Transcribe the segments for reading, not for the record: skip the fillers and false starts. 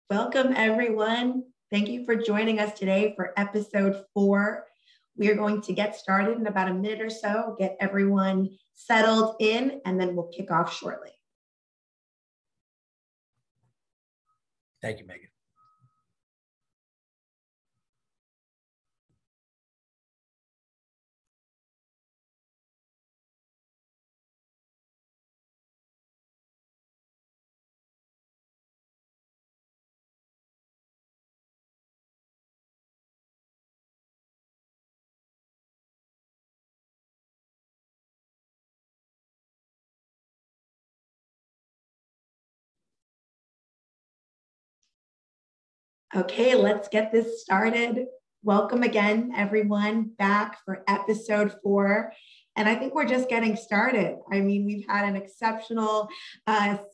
Welcome, everyone. Thank you for joining us today for episode 4. We are going to get started in about a minute or so, get everyone settled in, and then we'll kick off shortly. Thank you, Megan. Okay, let's get this started. Welcome again, everyone, back for episode 4. And I think we're just getting started. I mean, we've had an exceptional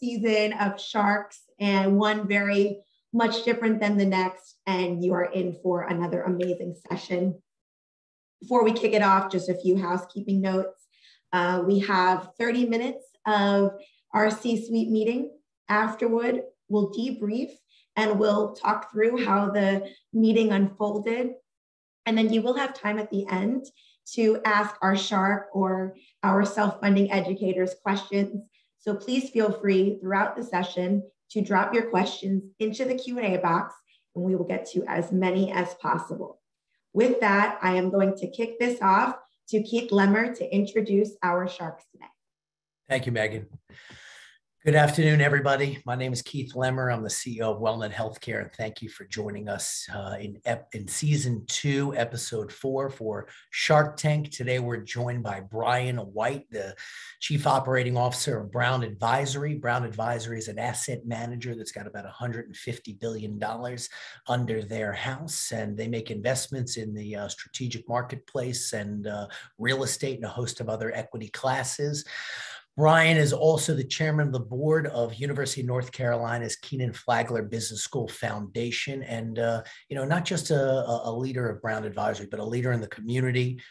season of sharks and one very much different than the next. And you are in for another amazing session. Before we kick it off, just a few housekeeping notes. We have 30 minutes of our C-suite meeting. Afterward, we'll debrief and we'll talk through how the meeting unfolded. And then you will have time at the end to ask our shark or our self-funding educators questions. So please feel free throughout the session to drop your questions into the Q&A box, and we will get to as many as possible. With that, I am going to kick this off to Keith Lemmer to introduce our sharks today. Thank you, Megan. Good afternoon, everybody. My name is Keith Lemmer. I'm the CEO of Wellnet Healthcare, and thank you for joining us in season 2, episode 4 for Shark Tank. Today, we're joined by Brian White, the Chief Operating Officer of Brown Advisory. Brown Advisory is an asset manager that's got about $150 billion under their house, and they make investments in the strategic marketplace and real estate and a host of other equity classes. Brian is also the chairman of the board of University of North Carolina's Keenan Flagler Business School Foundation. And, not just a leader of Brown Advisory, but a leader in the community,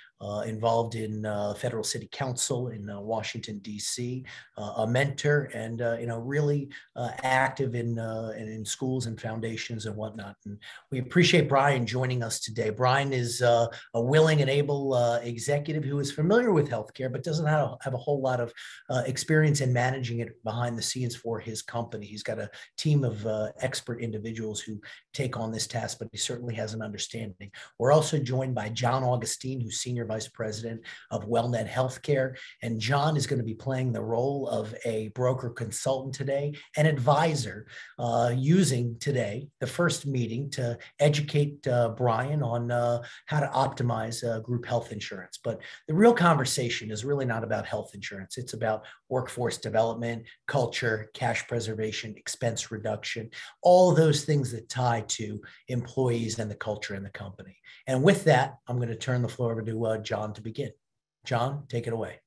involved in federal city council in Washington, D.C., a mentor, and, really active in schools and foundations and whatnot. And we appreciate Brian joining us today. Brian is a willing and able executive who is familiar with healthcare, but doesn't have a whole lot of experience in managing it behind the scenes for his company. He's got a team of expert individuals who take on this task, but he certainly has an understanding. We're also joined by John Augustine, who's Senior Vice President of Wellnet Healthcare. And John is going to be playing the role of a broker consultant today, an advisor, using today the first meeting to educate Brian on how to optimize group health insurance. But the real conversation is really not about health insurance. It's about workforce development, culture, cash preservation, expense reduction, all of those things that tie to employees and the culture in the company. And with that, I'm going to turn the floor over to John to begin. John, take it away.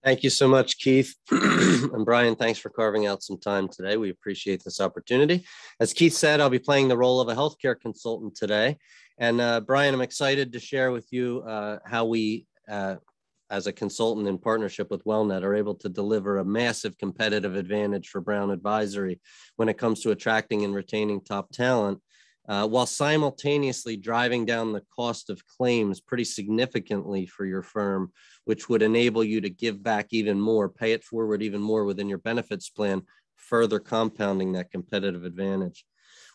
Thank you so much, Keith. And Brian, thanks for carving out some time today. We appreciate this opportunity. As Keith said, I'll be playing the role of a healthcare consultant today. And Brian, I'm excited to share with you how we, as a consultant in partnership with Wellnet, are able to deliver a massive competitive advantage for Brown Advisory when it comes to attracting and retaining top talent, while simultaneously driving down the cost of claims pretty significantly for your firm, which would enable you to give back even more, pay it forward even more within your benefits plan, further compounding that competitive advantage.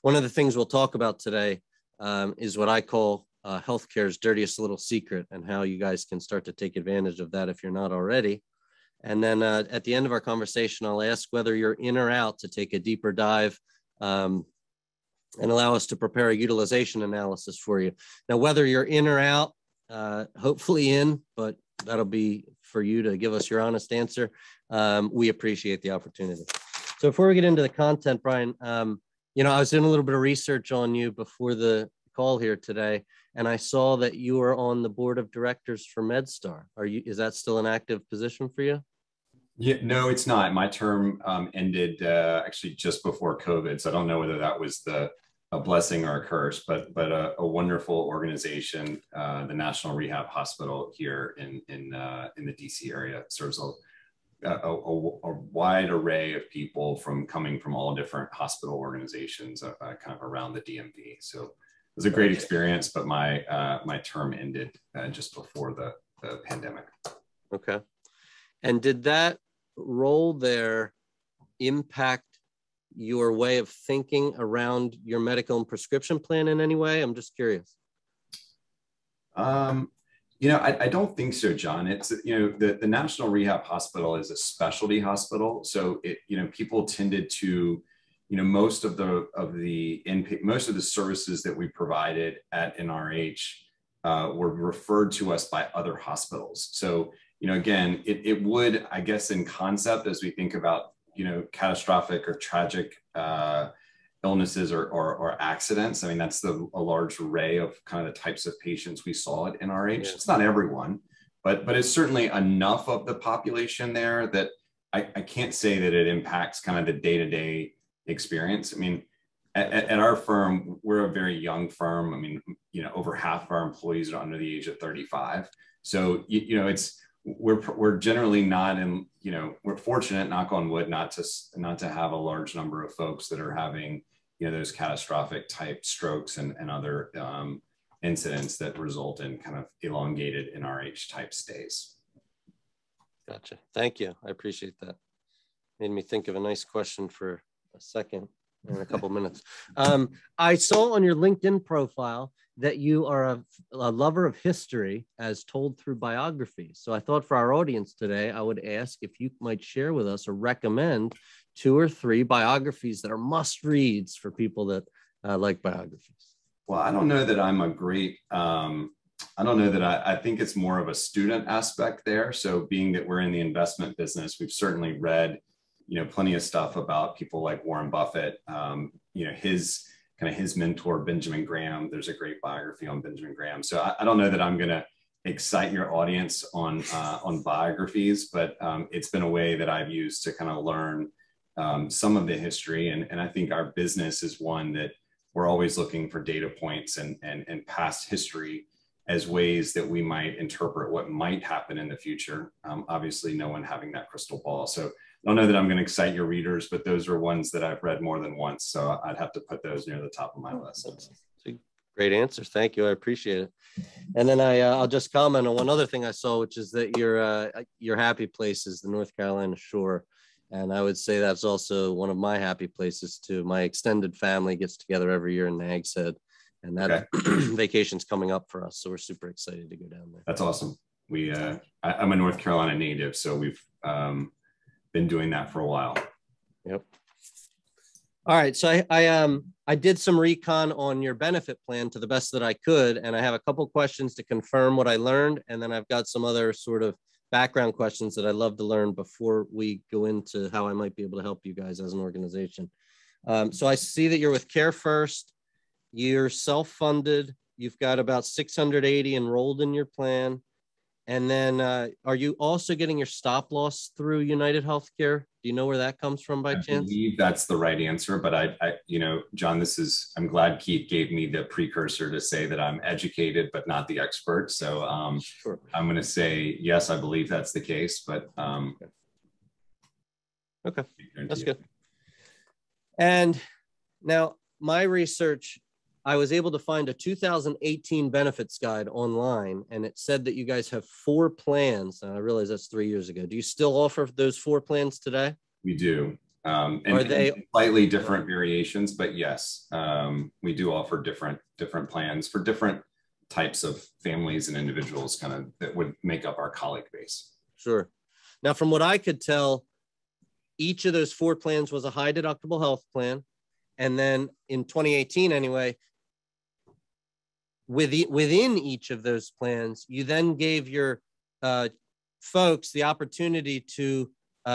One of the things we'll talk about today is what I call healthcare's dirtiest little secret, and how you guys can start to take advantage of that if you're not already. And then at the end of our conversation, I'll ask whether you're in or out to take a deeper dive and allow us to prepare a utilization analysis for you. Now, whether you're in or out, hopefully in, but that'll be for you to give us your honest answer. We appreciate the opportunity. So before we get into the content, Brian, I was doing a little bit of research on you before the call here today, and I saw that you are on the board of directors for MedStar. Is that still an active position for you? Yeah, no, it's not. My term ended actually just before COVID, so I don't know whether that was a blessing or a curse, but a wonderful organization, the National Rehab Hospital here in the DC area, serves a wide array of people coming from all different hospital organizations kind of around the DMV. So it was a great experience, but my term ended just before the pandemic. Okay. And did that role there impact your way of thinking around your medical and prescription plan in any way? I'm just curious. I don't think so, John. It's, the National Rehab Hospital is a specialty hospital. So people tended to, most of the services that we provided at NRH were referred to us by other hospitals. So, again, it would, I guess, in concept, as we think about, catastrophic or tragic illnesses or accidents. I mean, that's a large array of kind of the types of patients we saw at NRH. Yeah. It's not everyone, but it's certainly enough of the population there that I can't say that it impacts kind of the day-to-day experience. I mean, at our firm, we're a very young firm. I mean, over half of our employees are under the age of 35. So, we're generally not in, we're fortunate, knock on wood, not to have a large number of folks that are having, those catastrophic type strokes and other incidents that result in kind of elongated NRH type stays. Gotcha. Thank you. I appreciate that. Made me think of a nice question for a second in a couple minutes. I saw on your LinkedIn profile that you are a lover of history as told through biographies. So I thought for our audience today, I would ask if you might share with us or recommend 2 or 3 biographies that are must reads for people that like biographies. Well, I don't know that I'm a great, I don't know that I think it's more of a student aspect there. So being that we're in the investment business, we've certainly read, plenty of stuff about people like Warren Buffett, his mentor, Benjamin Graham. There's a great biography on Benjamin Graham. So I don't know that I'm going to excite your audience on biographies, but it's been a way that I've used to kind of learn some of the history. And I think our business is one that we're always looking for data points and past history as ways that we might interpret what might happen in the future. Obviously, no one having that crystal ball. So I don't know that I'm going to excite your readers, but those are ones that I've read more than once. So I'd have to put those near the top of my list. That's a great answer. Thank you. I appreciate it. And then I'll just comment on one other thing I saw, which is that your happy place is the North Carolina shore. And I would say that's also one of my happy places too. My extended family gets together every year in Nags Head, and that vacation's coming up for us. So we're super excited to go down there. That's awesome. I'm a North Carolina native, so we've been doing that for a while. Yep. All right. So I did some recon on your benefit plan to the best that I could, and I have a couple questions to confirm what I learned, and then I've got some other sort of background questions that I'd love to learn before we go into how I might be able to help you guys as an organization. So I see that you're with Care First. You're self-funded. You've got about 680 enrolled in your plan. And then are you also getting your stop loss through United Healthcare? Do you know where that comes from by chance? I believe that's the right answer, but I John, I'm glad Keith gave me the precursor to say that I'm educated, but not the expert. So sure. I'm going to say, yes, I believe that's the case, but okay, that's good. And now my research, I was able to find a 2018 benefits guide online, and it said that you guys have 4 plans. And I realize that's 3 years ago. Do you still offer those 4 plans today? We do. And are they slightly different variations? But yes, we do offer different plans for different types of families and individuals kind of that would make up our colleague base. Sure. Now, from what I could tell, each of those 4 plans was a high deductible health plan. And then in 2018, anyway, within each of those plans, you then gave your folks the opportunity to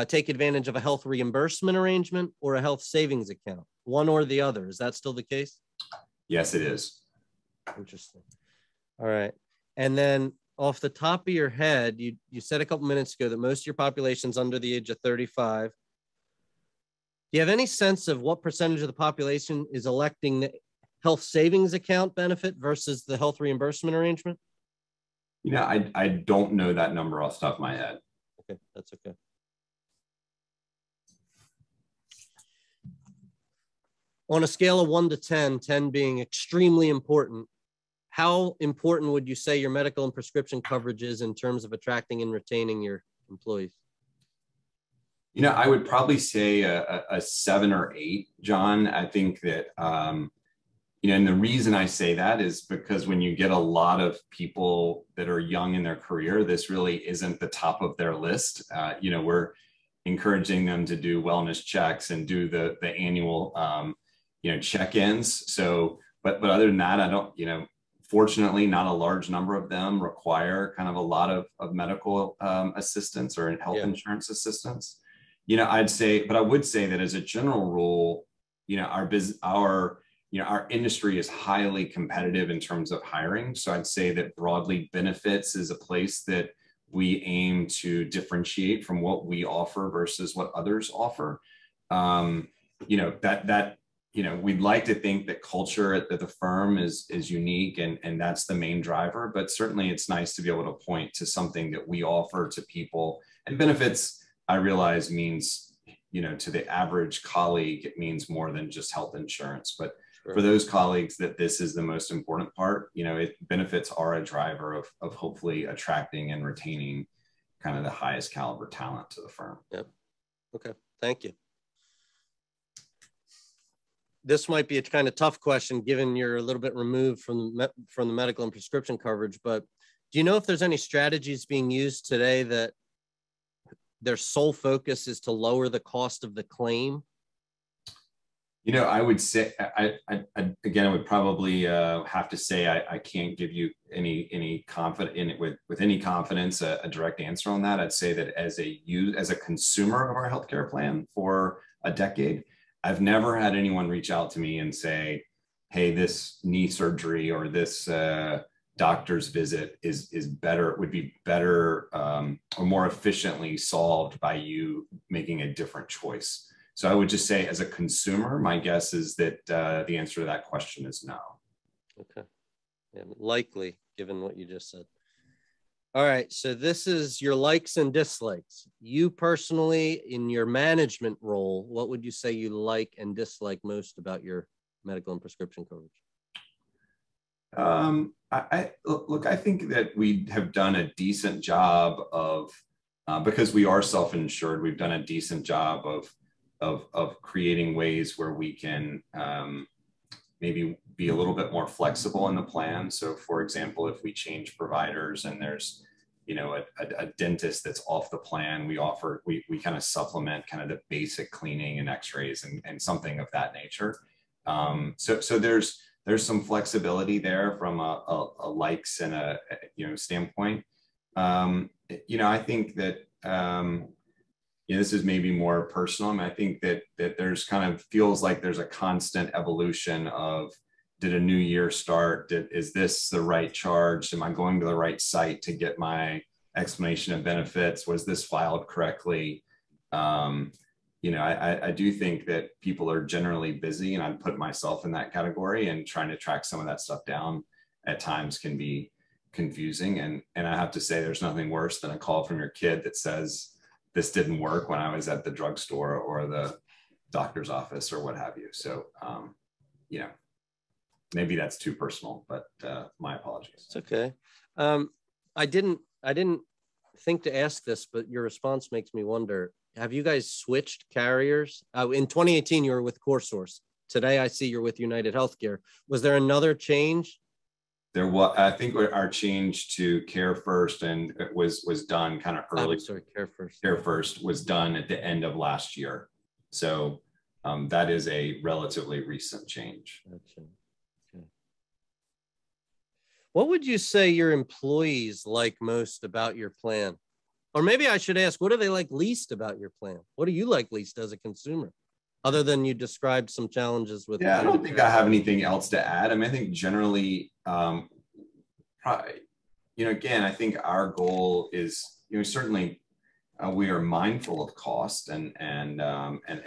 take advantage of a health reimbursement arrangement or a health savings account, one or the other. Is that still the case? Yes, it is. Interesting. All right. And then off the top of your head, you said a couple minutes ago that most of your population's under the age of 35. Do you have any sense of what percentage of the population is electing the health savings account benefit versus the health reimbursement arrangement? I don't know that number off the top of my head. Okay, that's okay. On a scale of 1 to 10, 10 being extremely important, how important would you say your medical and prescription coverage is in terms of attracting and retaining your employees? You know, I would probably say a 7 or 8, John. I think that, you know, and the reason I say that is because when you get a lot of people that are young in their career, this really isn't the top of their list. You know, we're encouraging them to do wellness checks and do the annual, you know, check-ins. So, but other than that, I don't, you know, fortunately, not a large number of them require kind of a lot of medical assistance or health insurance assistance. You know, I'd say, but I would say that as a general rule, you know, our industry is highly competitive in terms of hiring. So I'd say that broadly benefits is a place that we aim to differentiate from what we offer versus what others offer. You know, you know, we'd like to think that culture at the firm is unique and that's the main driver, but certainly it's nice to be able to point to something that we offer to people. And benefits, I realize, means, you know, to the average colleague, it means more than just health insurance. But for those colleagues that this is the most important part, you know, benefits are a driver of hopefully attracting and retaining kind of the highest caliber talent to the firm. Yep. Okay. Thank you. This might be a kind of tough question given you're a little bit removed from the medical and prescription coverage, but do you know if there's any strategies being used today that their sole focus is to lower the cost of the claim? You know, I would say, again, I would probably have to say I can't give you any with any confidence a direct answer on that. I'd say that as a consumer of our healthcare plan for a decade, I've never had anyone reach out to me and say, "Hey, this knee surgery or this doctor's visit would be better or more efficiently solved by you making a different choice." So I would just say, as a consumer, my guess is that the answer to that question is no. Okay. Yeah, likely, given what you just said. All right. So this is your likes and dislikes. You personally, in your management role, what would you say you like and dislike most about your medical and prescription coverage? I think that we have done a decent job of, because we are self-insured, we've done a decent job of creating ways where we can maybe be a little bit more flexible in the plan. So for example, if we change providers and there's, you know, a dentist that's off the plan, we kind of supplement kind of the basic cleaning and x-rays and something of that nature. So there's some flexibility there from a likes and a, you know, standpoint. You know, I think that, you know, this is maybe more personal. I mean, I think that there's kind of feels like there's a constant evolution of, did a new year start? Is this the right charge? Am I going to the right site to get my explanation of benefits? Was this filed correctly? You know, I do think that people are generally busy, and I'd put myself in that category, and trying to track some of that stuff down at times can be confusing. And I have to say, there's nothing worse than a call from your kid that says, "This didn't work when I was at the drugstore or the doctor's office," or what have you. So, you know, maybe that's too personal, but my apologies. It's okay. I didn't think to ask this, but your response makes me wonder, have you guys switched carriers? In 2018, you were with CoreSource. Today, I see you're with United Healthcare. Was there another change? There was, I think our change to Care First, and it was done kind of early. Care First. Care First was done at the end of last year. So that is a relatively recent change. Gotcha. Okay. What would you say your employees like most about your plan? Or maybe I should ask, what do they like least about your plan? What do you like least as a consumer? Other than you described some challenges with. Yeah, I don't think I have anything else to add. I mean, I think generally, probably, you know, again, I think our goal is, you know, certainly we are mindful of cost and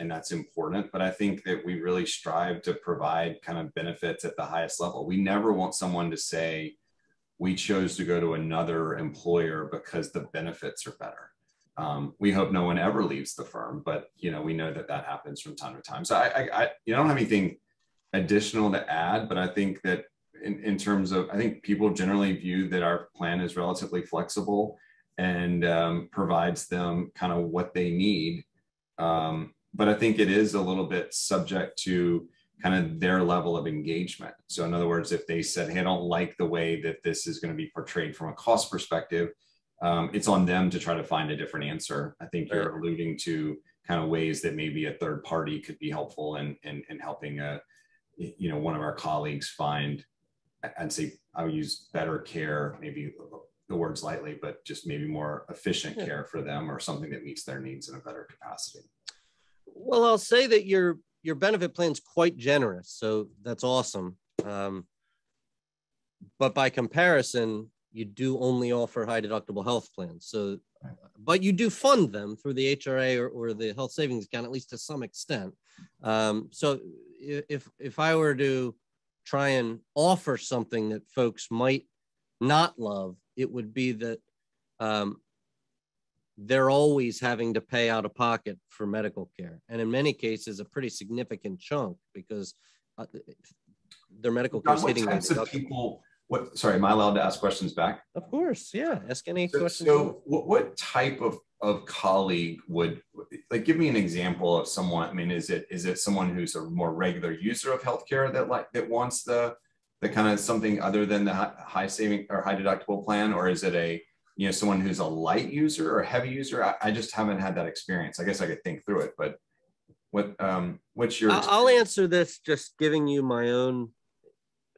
that's important. But I think that we really strive to provide kind of benefits at the highest level. We never want someone to say, we chose to go to another employer because the benefits are better. We hope no one ever leaves the firm, but, you know, we know that happens from time to time. So I don't have anything additional to add, but I think that in terms of, I think people generally view that our plan is relatively flexible and provides them kind of what they need. But I think it is a little bit subject to kind of their level of engagement. So in other words, if they said, hey, I don't like the way that this is going to be portrayed from a cost perspective, it's on them to try to find a different answer. I think you're alluding to kind of ways that maybe a third party could be helpful in helping one of our colleagues find, I'd say I would use better care, maybe the words lightly, but just maybe more efficient care for them, or something that meets their needs in a better capacity. Well, I'll say that your benefit plan is quite generous, so that's awesome. But by comparison, you do only offer high deductible health plans. So, but you do fund them through the HRA or the health savings account, at least to some extent. So if I were to try and offer something that folks might not love, it would be that they're always having to pay out of pocket for medical care. And in many cases, a pretty significant chunk, because their medical care is hitting their deductible. Sorry, am I allowed to ask questions back? Of course, yeah. Ask any questions. So what type of colleague would, like, give me an example of someone? I mean, is it someone who's a more regular user of healthcare that wants the kind of something other than the high saving or high deductible plan, or is it someone who's a light user or a heavy user? I just haven't had that experience. I guess I could think through it, but what's your experience? I'll answer this just giving you my own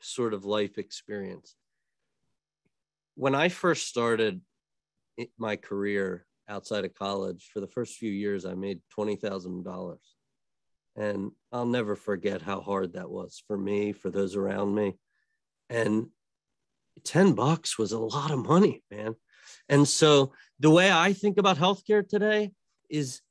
sort of life experience. When I first started my career outside of college, for the first few years, I made $20,000. And I'll never forget how hard that was for me, for those around me. And $10 was a lot of money, man. And so the way I think about healthcare today is,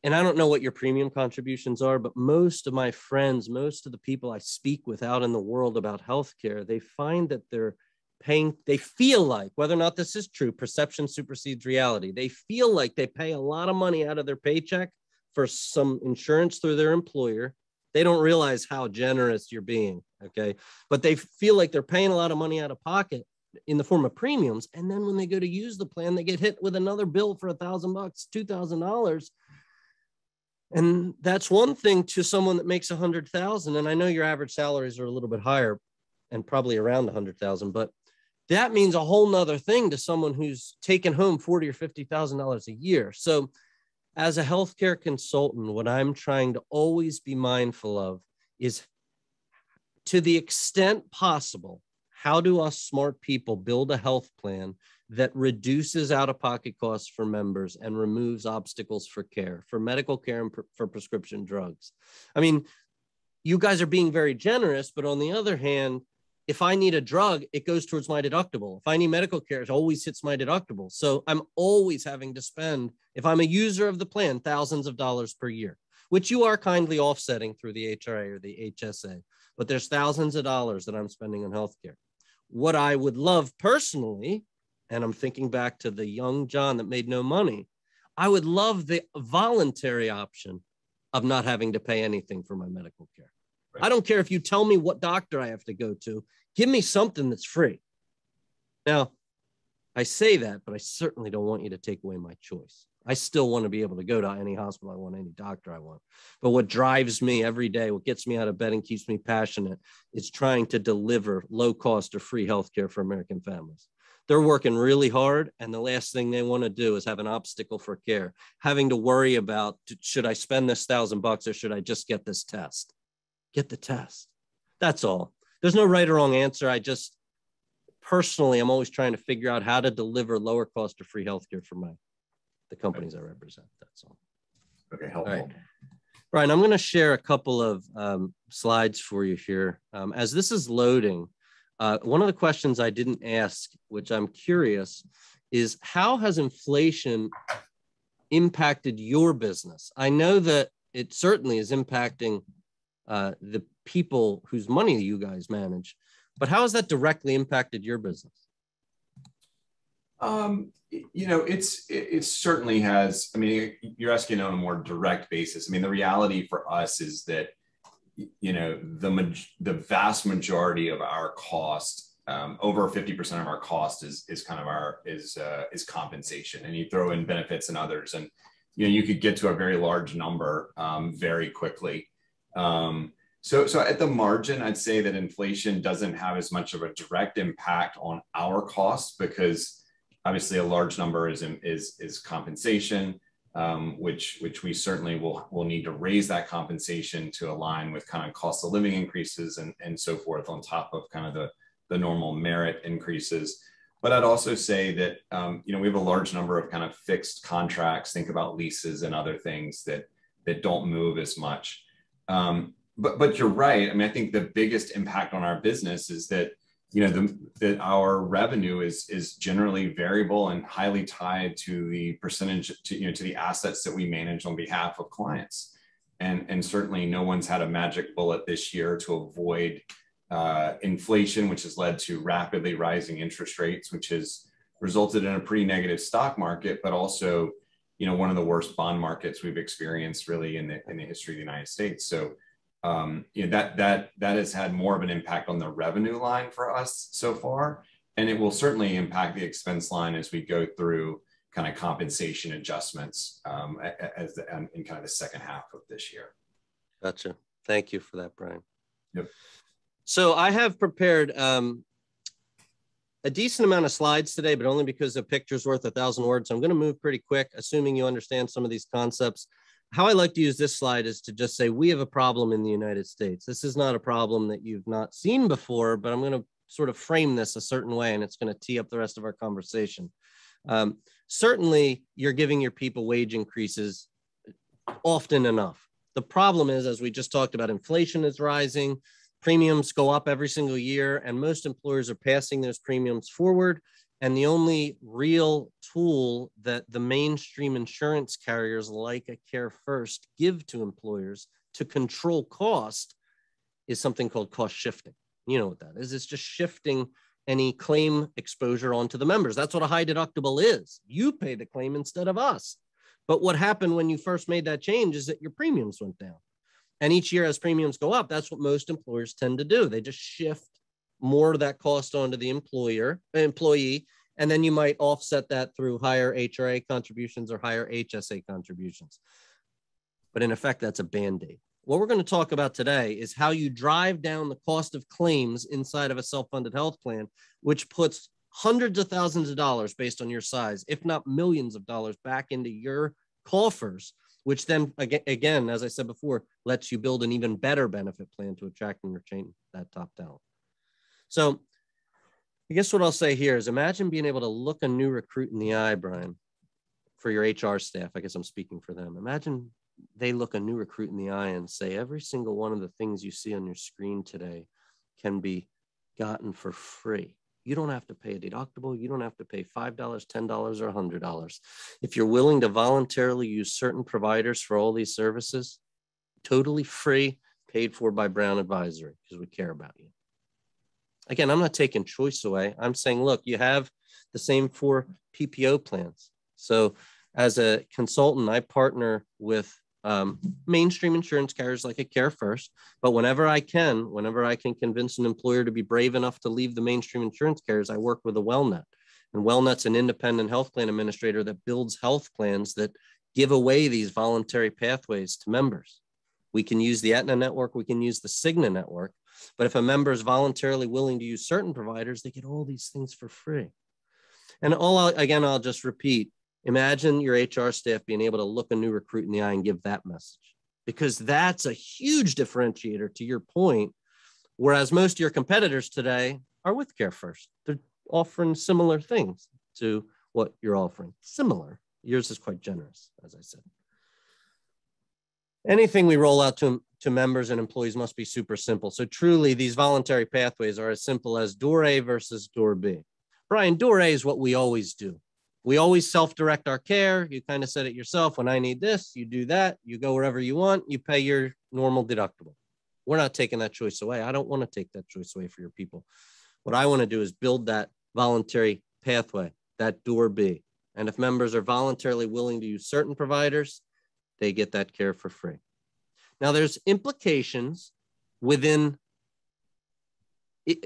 and I don't know what your premium contributions are, but most of my friends, most of the people I speak with out in the world about healthcare, they find that they're paying, they feel like, whether or not this is true, perception supersedes reality. They feel like they pay a lot of money out of their paycheck for some insurance through their employer. They don't realize how generous you're being, okay? But they feel like they're paying a lot of money out of pocket in the form of premiums. And then when they go to use the plan, they get hit with another bill for $1,000, $2,000. And that's one thing to someone that makes 100,000. And I know your average salaries are a little bit higher and probably around 100,000, but that means a whole nother thing to someone who's taking home $40,000 or $50,000 a year. So as a healthcare consultant, what I'm trying to always be mindful of is, to the extent possible, how do us smart people build a health plan that reduces out-of-pocket costs for members and removes obstacles for care, for medical care and for prescription drugs? I mean, you guys are being very generous, but on the other hand, if I need a drug, it goes towards my deductible. If I need medical care, it always hits my deductible. So I'm always having to spend, if I'm a user of the plan, thousands of dollars per year, which you are kindly offsetting through the HRA or the HSA. But there's thousands of dollars that I'm spending on healthcare. What I would love personally, and I'm thinking back to the young John that made no money, I would love the voluntary option of not having to pay anything for my medical care. Right. I don't care if you tell me what doctor I have to go to. Give me something that's free. Now, I say that, but I certainly don't want you to take away my choice. I still want to be able to go to any hospital I want, any doctor I want. But what drives me every day, what gets me out of bed and keeps me passionate, is trying to deliver low cost or free healthcare for American families. They're working really hard, and the last thing they want to do is have an obstacle for care, having to worry about, should I spend this $1,000 or should I just get this test? Get the test. That's all. There's no right or wrong answer. I just, personally, I'm always trying to figure out how to deliver lower cost or free healthcare for the companies I represent. That's all. Okay, helpful. All right. Brian, I'm going to share a couple of slides for you here. As this is loading, one of the questions I didn't ask, which I'm curious, is how has inflation impacted your business? I know that it certainly is impacting the people whose money you guys manage, but how has that directly impacted your business? It certainly has. I mean, you're asking on a more direct basis. I mean, the reality for us is that, the vast majority of our cost, over 50% of our cost is kind of is compensation, and you throw in benefits and others, and you could get to a very large number very quickly. So at the margin, I'd say that inflation doesn't have as much of a direct impact on our costs, because obviously a large number is compensation, which we certainly will need to raise that compensation to align with kind of cost of living increases and so forth, on top of kind of the normal merit increases. But I'd also say that we have a large number of kind of fixed contracts. Think about leases and other things that don't move as much. But you're right. I mean, I think the biggest impact on our business is that that our revenue is generally variable and highly tied to the percentage to the assets that we manage on behalf of clients. And certainly no one's had a magic bullet this year to avoid inflation, which has led to rapidly rising interest rates, which has resulted in a pretty negative stock market, but also one of the worst bond markets we've experienced really in the history of the United States. So that has had more of an impact on the revenue line for us so far, and it will certainly impact the expense line as we go through kind of compensation adjustments in kind of the second half of this year. Gotcha. Thank you for that, Brian. Yep. So I have prepared a decent amount of slides today, but only because a picture's worth 1,000 words. So I'm going to move pretty quick, assuming you understand some of these concepts. How I like to use this slide is to just say, we have a problem in the United States. This is not a problem that you've not seen before, but I'm going to sort of frame this a certain way, and it's going to tee up the rest of our conversation. Certainly, you're giving your people wage increases often enough. The problem is, as we just talked about, inflation is rising, premiums go up every single year, and most employers are passing those premiums forward. And the only real tool that the mainstream insurance carriers like a Care First give to employers to control cost is something called cost shifting. You know what that is. It's just shifting any claim exposure onto the members. That's what a high deductible is. You pay the claim instead of us. But what happened when you first made that change is that your premiums went down. And each year as premiums go up, that's what most employers tend to do. They just shift more of that cost onto the employee, and then you might offset that through higher HRA contributions or higher HSA contributions. But in effect, that's a Band-Aid. What we're going to talk about today is how you drive down the cost of claims inside of a self-funded health plan, which puts hundreds of thousands of dollars based on your size, if not millions of dollars, back into your coffers, which then, again, as I said before, lets you build an even better benefit plan to attract and retain that top talent. So I guess what I'll say here is, imagine being able to look a new recruit in the eye, Brian, for your HR staff. I guess I'm speaking for them. Imagine they look a new recruit in the eye and say, every single one of the things you see on your screen today can be gotten for free. You don't have to pay a deductible. You don't have to pay $5, $10, or $100. If you're willing to voluntarily use certain providers for all these services, totally free, paid for by Brown Advisory, because we care about you. Again, I'm not taking choice away. I'm saying, look, you have the same 4 PPO plans. So as a consultant, I partner with mainstream insurance carriers like a Care First, but whenever I can convince an employer to be brave enough to leave the mainstream insurance carriers, I work with a Wellnet. And Wellnet's an independent health plan administrator that builds health plans that give away these voluntary pathways to members. We can use the Aetna network, we can use the Cigna network, but if a member is voluntarily willing to use certain providers, they get all these things for free. And I'll just repeat, imagine your HR staff being able to look a new recruit in the eye and give that message, because that's a huge differentiator, to your point, whereas most of your competitors today are with Care First. They're offering similar things to what you're offering. Similar. Yours is quite generous, as I said. Anything we roll out to members and employees must be super simple. So truly, these voluntary pathways are as simple as door A versus door B. Brian, door A is what we always do. We always self-direct our care. You kind of said it yourself. When I need this, you do that. You go wherever you want. You pay your normal deductible. We're not taking that choice away. I don't want to take that choice away for your people. What I want to do is build that voluntary pathway, that door B. And if members are voluntarily willing to use certain providers, they get that care for free. Now, there's implications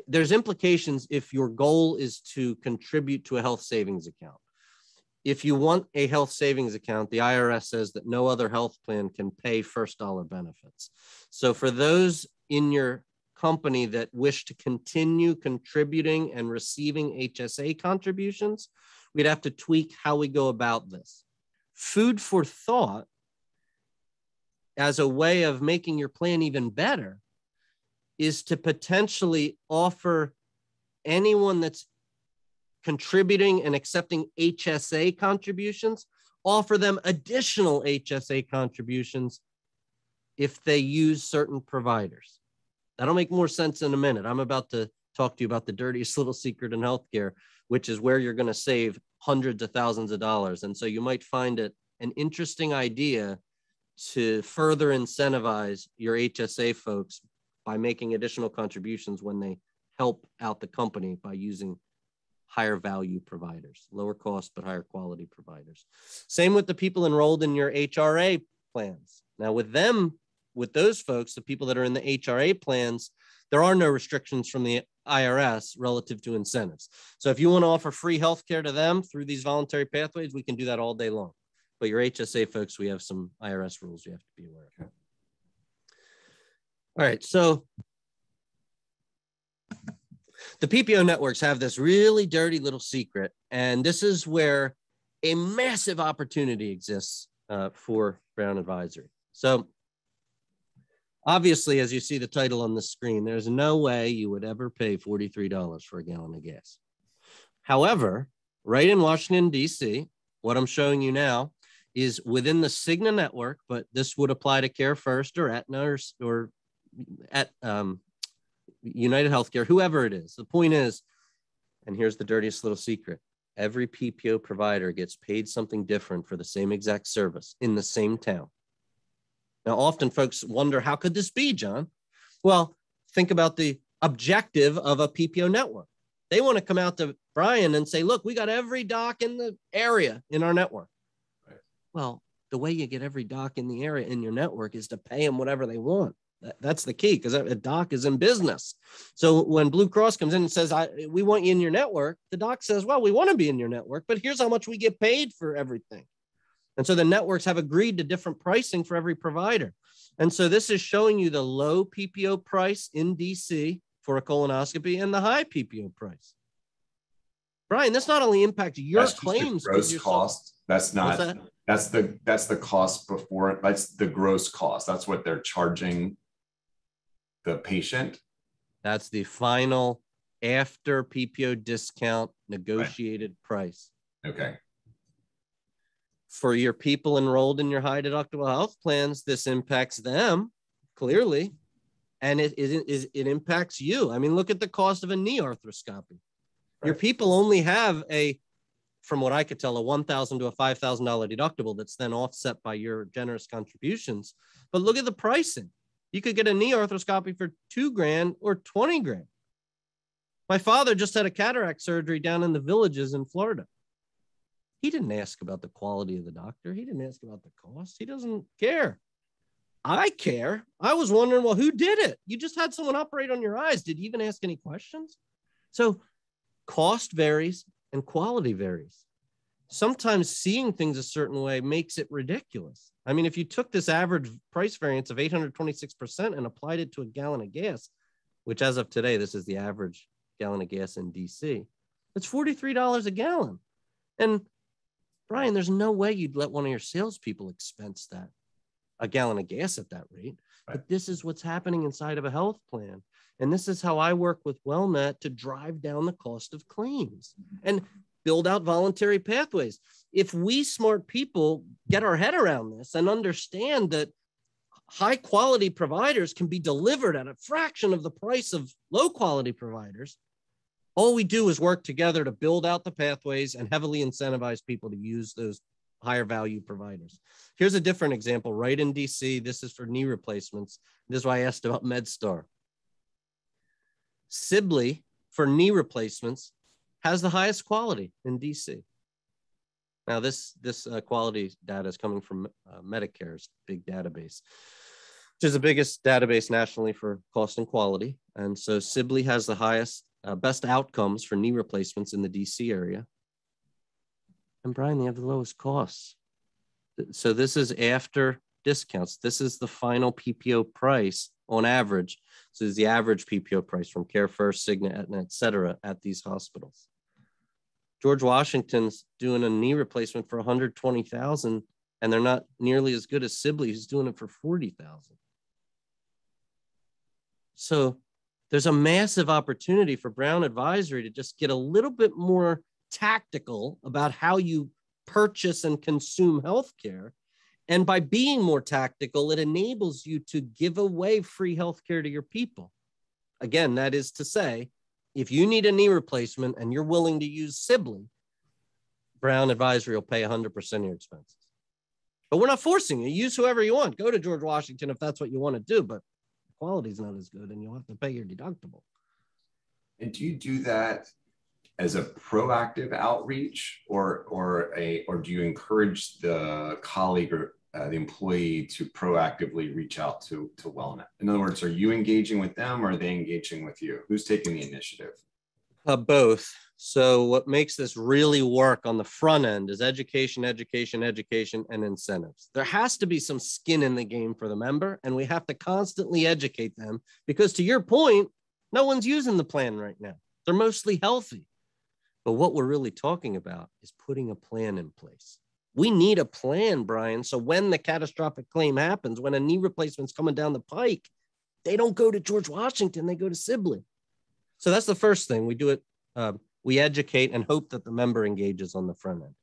there's implications if your goal is to contribute to a health savings account. If you want a health savings account, the IRS says that no other health plan can pay first dollar benefits. So for those in your company that wish to continue contributing and receiving HSA contributions, we'd have to tweak how we go about this. Food for thought, as a way of making your plan even better, is to potentially offer anyone that's contributing and accepting HSA contributions, offer them additional HSA contributions if they use certain providers. That'll make more sense in a minute. I'm about to talk to you about the dirtiest little secret in healthcare, which is where you're going to save hundreds of thousands of dollars. And so you might find it an interesting idea to further incentivize your HSA folks by making additional contributions when they help out the company by using higher value providers, lower cost, but higher quality providers. Same with the people enrolled in your HRA plans. Now with those folks, the people that are in the HRA plans, there are no restrictions from the IRS relative to incentives. So if you want to offer free healthcare to them through these voluntary pathways, we can do that all day long. But your HSA folks, we have some IRS rules you have to be aware of. Okay. All right, so the PPO networks have this really dirty little secret, and this is where a massive opportunity exists for Brown Advisory. So obviously, as you see the title on the screen, there's no way you would ever pay $43 for a gallon of gas. However, right in Washington, D.C., what I'm showing you now is within the Cigna network, but this would apply to Care First or Aetna or at United Healthcare, whoever it is. The point is, and here's the dirtiest little secret, every PPO provider gets paid something different for the same exact service in the same town. Now, often folks wonder, how could this be, John? Well, think about the objective of a PPO network. They want to come out to Brian and say, look, we got every doc in the area in our network. Right. Well, the way you get every doc in the area in your network is to pay them whatever they want. That's the key, because a doc is in business. So when Blue Cross comes in and says, we want you in your network, the doc says, well, we want to be in your network, but here's how much we get paid for everything. And so the networks have agreed to different pricing for every provider. And so this is showing you the low PPO price in DC for a colonoscopy and the high PPO price. Brian, this not only impacts your claims, gross cost. That's not, that's the cost before, that's the gross cost. That's what they're charging the patient. That's the final after PPO discount negotiated price. Okay. For your people enrolled in your high deductible health plans, this impacts them clearly, and it impacts you. I mean, look at the cost of a knee arthroscopy. Right. Your people only have from what I could tell, a $1,000 to a $5,000 deductible that's then offset by your generous contributions. But look at the pricing. You could get a knee arthroscopy for $2,000 or $20,000. My father just had a cataract surgery down in the Villages in Florida. He didn't ask about the quality of the doctor. He didn't ask about the cost. He doesn't care. I care. I was wondering, well, who did it? You just had someone operate on your eyes. Did you even ask any questions? So cost varies and quality varies. Sometimes seeing things a certain way makes it ridiculous. I mean, if you took this average price variance of 826% and applied it to a gallon of gas, which as of today, this is the average gallon of gas in DC, it's $43 a gallon. And Brian, there's no way you'd let one of your salespeople expense that, a gallon of gas at that rate. Right. But this is what's happening inside of a health plan. And this is how I work with Wellnet to drive down the cost of claims and build out voluntary pathways. If we smart people get our head around this and understand that high quality providers can be delivered at a fraction of the price of low quality providers, all we do is work together to build out the pathways and heavily incentivize people to use those higher value providers. Here's a different example right in DC. This is for knee replacements. This is why I asked about MedStar. Sibley for knee replacements has the highest quality in DC. Now this quality data is coming from Medicare's big database. which is the biggest database nationally for cost and quality. And so Sibley has the highest, best outcomes for knee replacements in the DC area. And Brian, they have the lowest costs. So this is after discounts. This is the final PPO price on average. So this is the average PPO price from CareFirst, Cigna, Aetna, et cetera, at these hospitals. George Washington's doing a knee replacement for $120,000, and they're not nearly as good as Sibley, who's doing it for $40,000. So there's a massive opportunity for Brown Advisory to just get a little bit more tactical about how you purchase and consume healthcare. And by being more tactical, it enables you to give away free healthcare to your people. Again, that is to say, if you need a knee replacement and you're willing to use Sibley, Brown Advisory will pay 100% of your expenses. But we're not forcing you. Use whoever you want. Go to George Washington if that's what you want to do, but the quality's not as good and you'll have to pay your deductible. And do you do that as a proactive outreach, or do you encourage the colleague or the employee to proactively reach out to Wellnet? In other words, are you engaging with them, or are they engaging with you? Who's taking the initiative? Both. So what makes this really work on the front end is education, education, education, and incentives. There has to be some skin in the game for the member, and we have to constantly educate them because, to your point, no one's using the plan right now. They're mostly healthy. But what we're really talking about is putting a plan in place. We need a plan, Brian. So when the catastrophic claim happens, when a knee replacement's coming down the pike, they don't go to George Washington, they go to Sibley. So that's the first thing. We do it, we educate and hope that the member engages on the front end.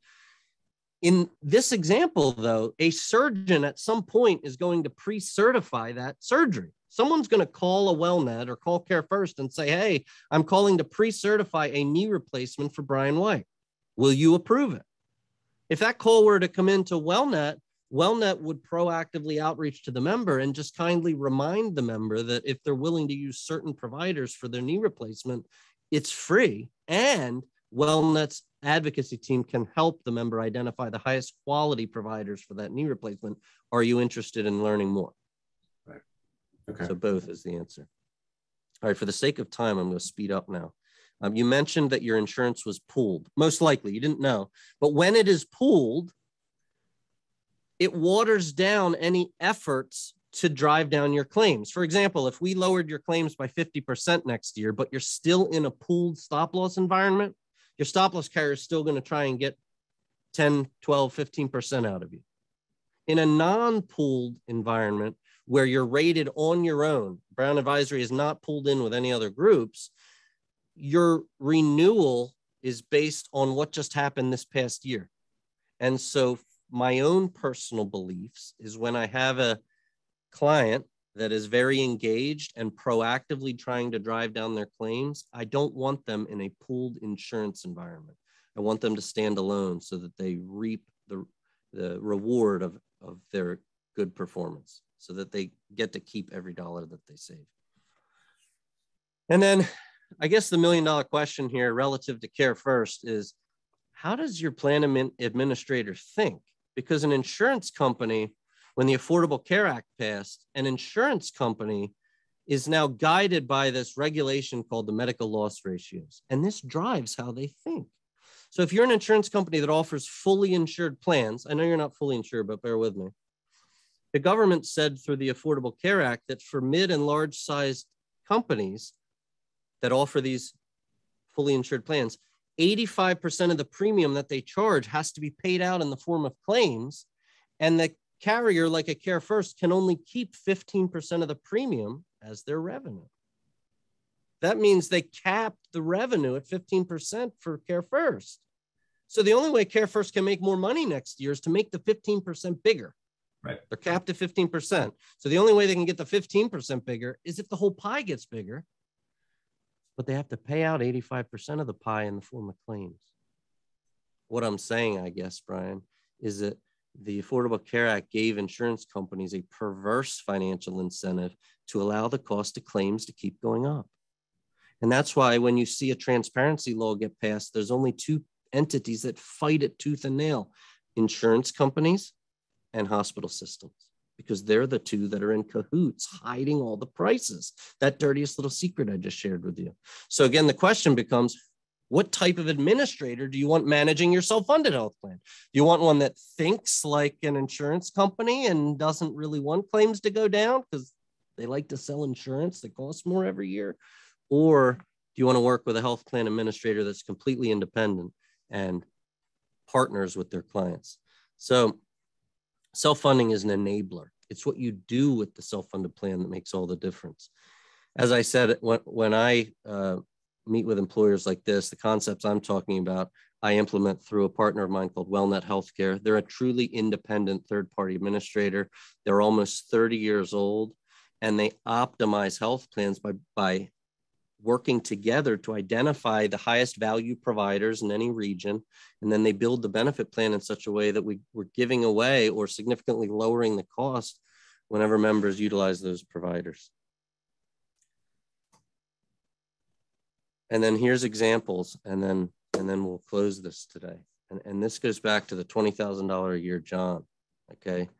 In this example, though, a surgeon at some point is going to pre-certify that surgery. Someone's going to call a Wellnet or call CareFirst and say, hey, I'm calling to pre-certify a knee replacement for Brian White. Will you approve it? If that call were to come into Wellnet, Wellnet would proactively outreach to the member and just kindly remind the member that if they're willing to use certain providers for their knee replacement, it's free. And Wellnet's advocacy team can help the member identify the highest quality providers for that knee replacement. Are you interested in learning more? Right. Okay. So both is the answer. All right, for the sake of time, I'm going to speed up now. You mentioned that your insurance was pooled. Most likely, you didn't know. But when it is pooled, it waters down any efforts to drive down your claims. For example, if we lowered your claims by 50% next year, but you're still in a pooled stop loss environment, your stop loss carrier is still going to try and get 10, 12, 15% out of you. In a non-pooled environment where you're rated on your own, Brown Advisory is not pooled in with any other groups, your renewal is based on what just happened this past year. And so my own personal beliefs is when I have a client that is very engaged and proactively trying to drive down their claims, I don't want them in a pooled insurance environment. I want them to stand alone so that they reap the reward of their good performance, so that they get to keep every dollar that they save. And then I guess the $1 million question here relative to CareFirst is, how does your plan administrator think? Because an insurance company, when the Affordable Care Act passed, an insurance company is now guided by this regulation called the medical loss ratios. And this drives how they think. So if you're an insurance company that offers fully insured plans, I know you're not fully insured, but bear with me. The government said through the Affordable Care Act that for mid and large sized companies that offer these fully insured plans, 85% of the premium that they charge has to be paid out in the form of claims. And the carrier, like a CareFirst, can only keep 15% of the premium as their revenue. That means they capped the revenue at 15% for CareFirst. So the only way CareFirst can make more money next year is to make the 15% bigger. Right. They're capped at 15%. So the only way they can get the 15% bigger is if the whole pie gets bigger. But they have to pay out 85% of the pie in the form of claims. What I'm saying, I guess, Brian, is that the Affordable Care Act gave insurance companies a perverse financial incentive to allow the cost of claims to keep going up. And that's why when you see a transparency law get passed, there's only two entities that fight it tooth and nail: insurance companies and hospital systems. because they're the two that are in cahoots, hiding all the prices. That dirtiest little secret I just shared with you. So again, the question becomes, what type of administrator do you want managing your self-funded health plan? Do you want one that thinks like an insurance company and doesn't really want claims to go down because they like to sell insurance that costs more every year? Or do you want to work with a health plan administrator that's completely independent and partners with their clients? So self-funding is an enabler. It's what you do with the self-funded plan that makes all the difference. As I said, when I meet with employers like this, the concepts I'm talking about, I implement through a partner of mine called Wellnet Healthcare. They're a truly independent third-party administrator. They're almost 30 years old, and they optimize health plans by working together to identify the highest value providers in any region. And then they build the benefit plan in such a way that we're giving away or significantly lowering the cost whenever members utilize those providers. And then here's examples, and then we'll close this today. And this goes back to the $20,000 a year, John, okay?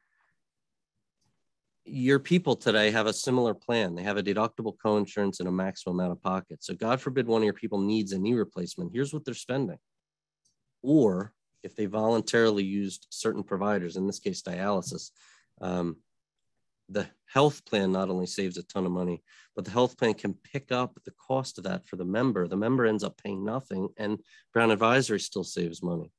Your people today have a similar plan. They have a deductible coinsurance and a maximum out of pocket. So God forbid one of your people needs a knee replacement. Here's what they're spending. Or if they voluntarily used certain providers, in this case, dialysis, the health plan not only saves a ton of money, but the health plan can pick up the cost of that for the member. The member ends up paying nothing, and Brown Advisory still saves money.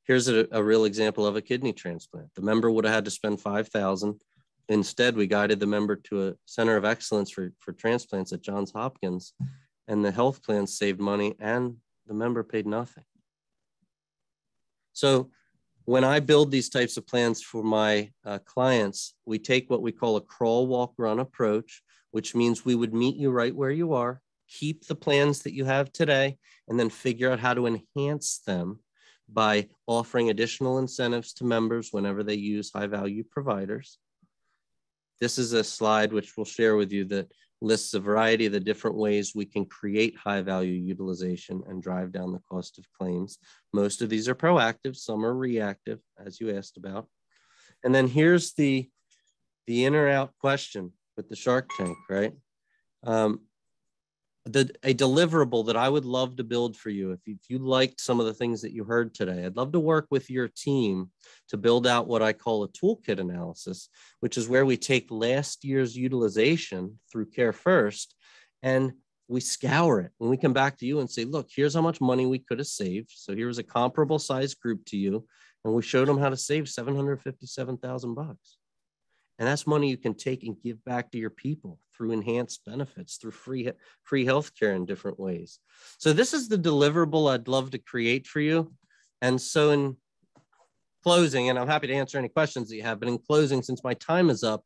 Here's a real example of a kidney transplant. The member would have had to spend $5,000. Instead, we guided the member to a center of excellence for transplants at Johns Hopkins, and the health plan saved money and the member paid nothing. So when I build these types of plans for my clients, we take what we call a crawl, walk, run approach, which means we would meet you right where you are, keep the plans that you have today, and then figure out how to enhance them by offering additional incentives to members whenever they use high-value providers. This is a slide which we'll share with you that lists a variety of the different ways we can create high-value utilization and drive down the cost of claims. Most of these are proactive, some are reactive, as you asked about. And then here's the in or out question with the Shark Tank, right? A deliverable that I would love to build for you, if you liked some of the things that you heard today, I'd love to work with your team to build out what I call a toolkit analysis, which is where we take last year's utilization through Care First and we scour it. And we come back to you and say, look, here's how much money we could have saved. So here's a comparable size group to you. And we showed them how to save $757,000. And that's money you can take and give back to your people through enhanced benefits, through free healthcare in different ways. So this is the deliverable I'd love to create for you. And so in closing, and I'm happy to answer any questions that you have, but in closing, since my time is up,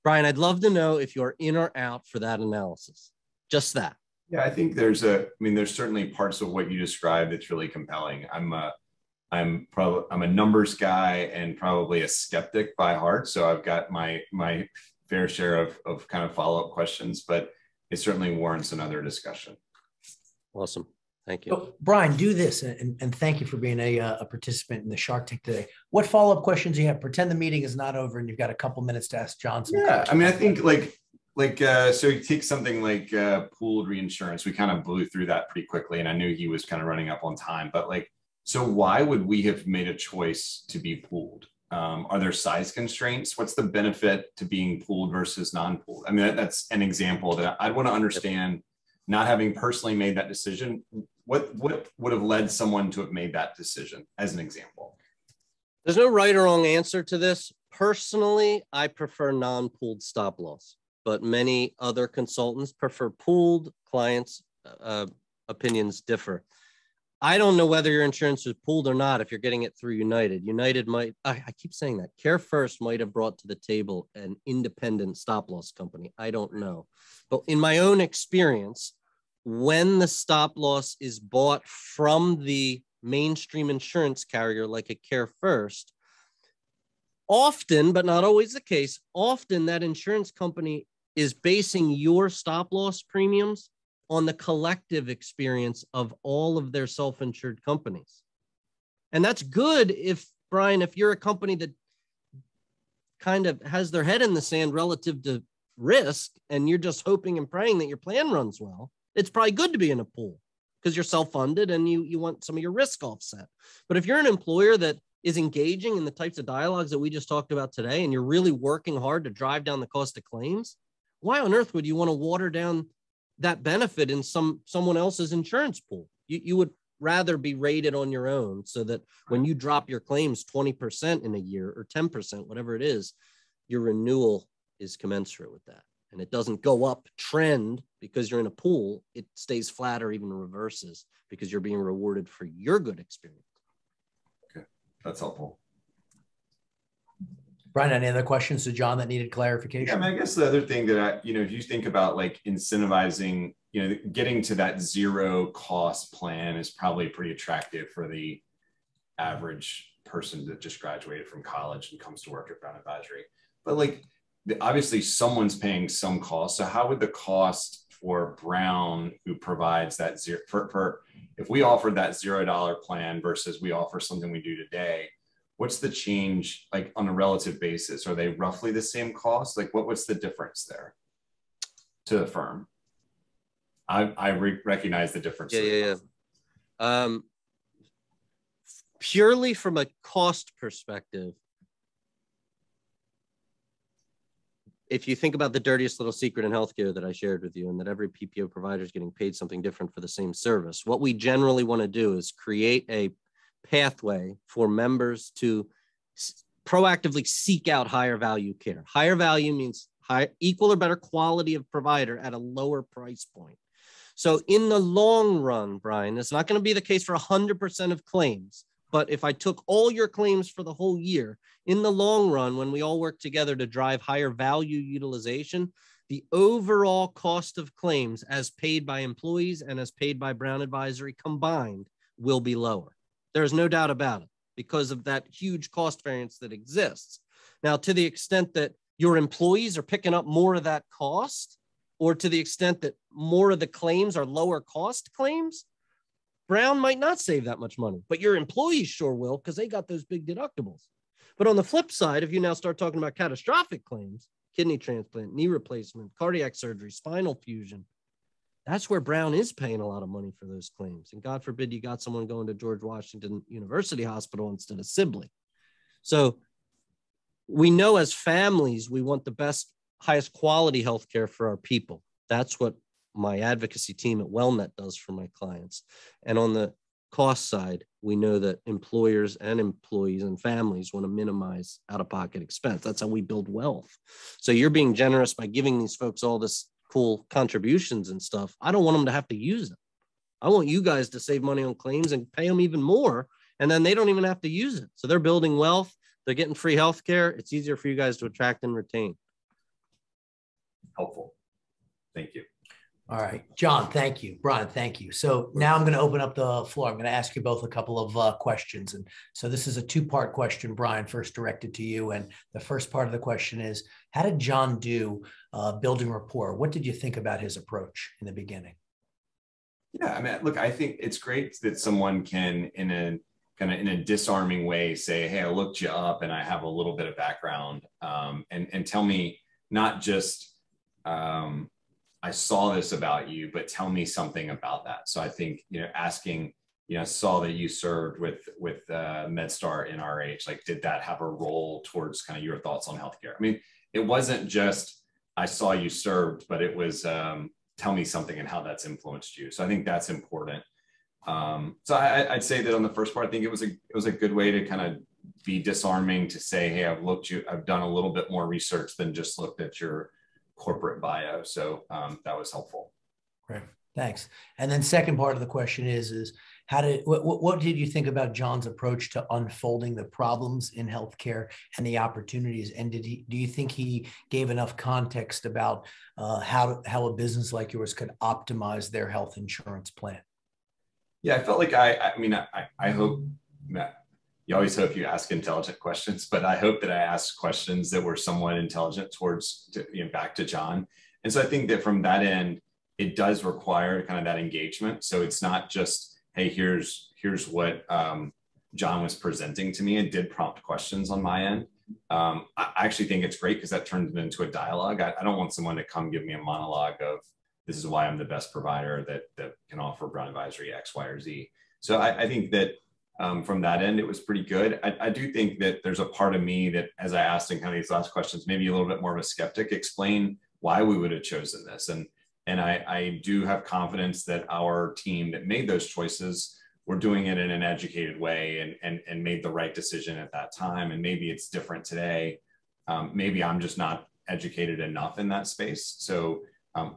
Brian, I'd love to know if you're in or out for that analysis. Just that. Yeah, I think there's certainly parts of what you described that's really compelling. I'm a numbers guy and probably a skeptic by heart. So I've got my fair share of kind of follow-up questions, but it certainly warrants another discussion. Awesome. Thank you. So, Brian, do this, and thank you for being a participant in the Shark Tank today. What follow-up questions do you have? Pretend the meeting is not over and you've got a couple minutes to ask John some questions. I mean, I think so you take something like pooled reinsurance. We kind of blew through that pretty quickly, and I knew he was kind of running up on time, but so why would we have made a choice to be pooled? Are there size constraints? What's the benefit to being pooled versus non-pooled? I mean, that's an example that I'd want to understand, not having personally made that decision. What would have led someone to have made that decision, as an example? There's no right or wrong answer to this. Personally, I prefer non-pooled stop loss, but many other consultants prefer pooled. Clients' opinions differ. I don't know whether your insurance is pooled or not if you're getting it through United. United might, I keep saying that, Care First might have brought to the table an independent stop loss company. I don't know. But in my own experience, when the stop loss is bought from the mainstream insurance carrier like a Care First, often, but not always the case, often that insurance company is basing your stop loss premiums on the collective experience of all of their self-insured companies. And that's good if, Brian, if you're a company that kind of has their head in the sand relative to risk, and you're just hoping and praying that your plan runs well, it's probably good to be in a pool because you're self-funded and you want some of your risk offset. But if you're an employer that is engaging in the types of dialogues that we just talked about today, and you're really working hard to drive down the cost of claims, why on earth would you want to water down that benefit in someone else's insurance pool? You would rather be rated on your own, so that when you drop your claims 20% in a year or 10%, whatever it is, your renewal is commensurate with that. And it doesn't go up trend because you're in a pool. It stays flat or even reverses because you're being rewarded for your good experience. Okay, that's helpful. Brian, any other questions to John that needed clarification? Yeah, I mean, I guess the other thing that if you think about like incentivizing, getting to that zero cost plan is probably pretty attractive for the average person that just graduated from college and comes to work at Brown Advisory. But like, obviously someone's paying some cost. So how would the cost for Brown, who provides that zero, if we offered that $0 plan versus we offer something we do today, what's the change like on a relative basis? Are they roughly the same cost? Like what's the difference there to the firm? I recognize the difference. Purely from a cost perspective, if you think about the dirtiest little secret in healthcare that I shared with you, and that every PPO provider is getting paid something different for the same service, what we generally want to do is create a pathway for members to proactively seek out higher value care. Higher value means equal or better quality of provider at a lower price point. So in the long run, Brian, it's not going to be the case for 100% of claims. But if I took all your claims for the whole year, in the long run, when we all work together to drive higher value utilization, the overall cost of claims as paid by employees and as paid by Brown Advisory combined will be lower. There's no doubt about it because of that huge cost variance that exists. Now, to the extent that your employees are picking up more of that cost, or to the extent that more of the claims are lower cost claims, Brown might not save that much money, but your employees sure will because they got those big deductibles. But on the flip side, if you now start talking about catastrophic claims, kidney transplant, knee replacement, cardiac surgery, spinal fusion, that's where Brown is paying a lot of money for those claims. And God forbid you got someone going to George Washington University Hospital instead of Sibley. So we know as families, we want the best, highest quality healthcare for our people. That's what my advocacy team at Wellnet does for my clients. And on the cost side, we know that employers and employees and families want to minimize out-of-pocket expense. That's how we build wealth. So you're being generous by giving these folks all this cool contributions and stuff. I don't want them to have to use it. I want you guys to save money on claims and pay them even more. And then they don't even have to use it. So they're building wealth. They're getting free healthcare. It's easier for you guys to attract and retain. Helpful. Thank you. All right, John, thank you. Brian, thank you. So now I'm going to open up the floor. I'm going to ask you both a couple of questions. And so this is a two-part question, Brian, first directed to you. And the first part of the question is, how did John do building rapport? What did you think about his approach in the beginning? Yeah, I mean, look, I think it's great that someone can, in a disarming way, say, hey, I looked you up and I have a little bit of background, and tell me not just, I saw this about you, but tell me something about that. So I think, asking, saw that you served with MedStar NRH, like, did that have a role towards kind of your thoughts on healthcare? I mean, it wasn't just, I saw you served, but it was, tell me something and how that's influenced you. So I think that's important. So I'd say that on the first part, I think it was a good way to kind of be disarming, to say, hey, I've done a little bit more research than just looked at your corporate bio. So that was helpful. Great, thanks. And then second part of the question is what did you think about John's approach to unfolding the problems in healthcare and the opportunities? And do you think he gave enough context about how a business like yours could optimize their health insurance plan? Yeah, I felt like I hope that you always hope you ask intelligent questions, but I hope that I asked questions that were somewhat intelligent towards, back to John. And so I think that from that end, it does require kind of that engagement. So it's not just, hey, here's what John was presenting to me. It did prompt questions on my end. I actually think it's great because that turns it into a dialogue. I don't want someone to come give me a monologue of this is why I'm the best provider that can offer Brown Advisory X, Y, or Z. So I think that from that end, it was pretty good. I do think that there's a part of me that, as I asked in kind of these last questions, maybe a little bit more of a skeptic, explain why we would have chosen this. And I do have confidence that our team that made those choices were doing it in an educated way and made the right decision at that time. And maybe it's different today. Maybe I'm just not educated enough in that space. So,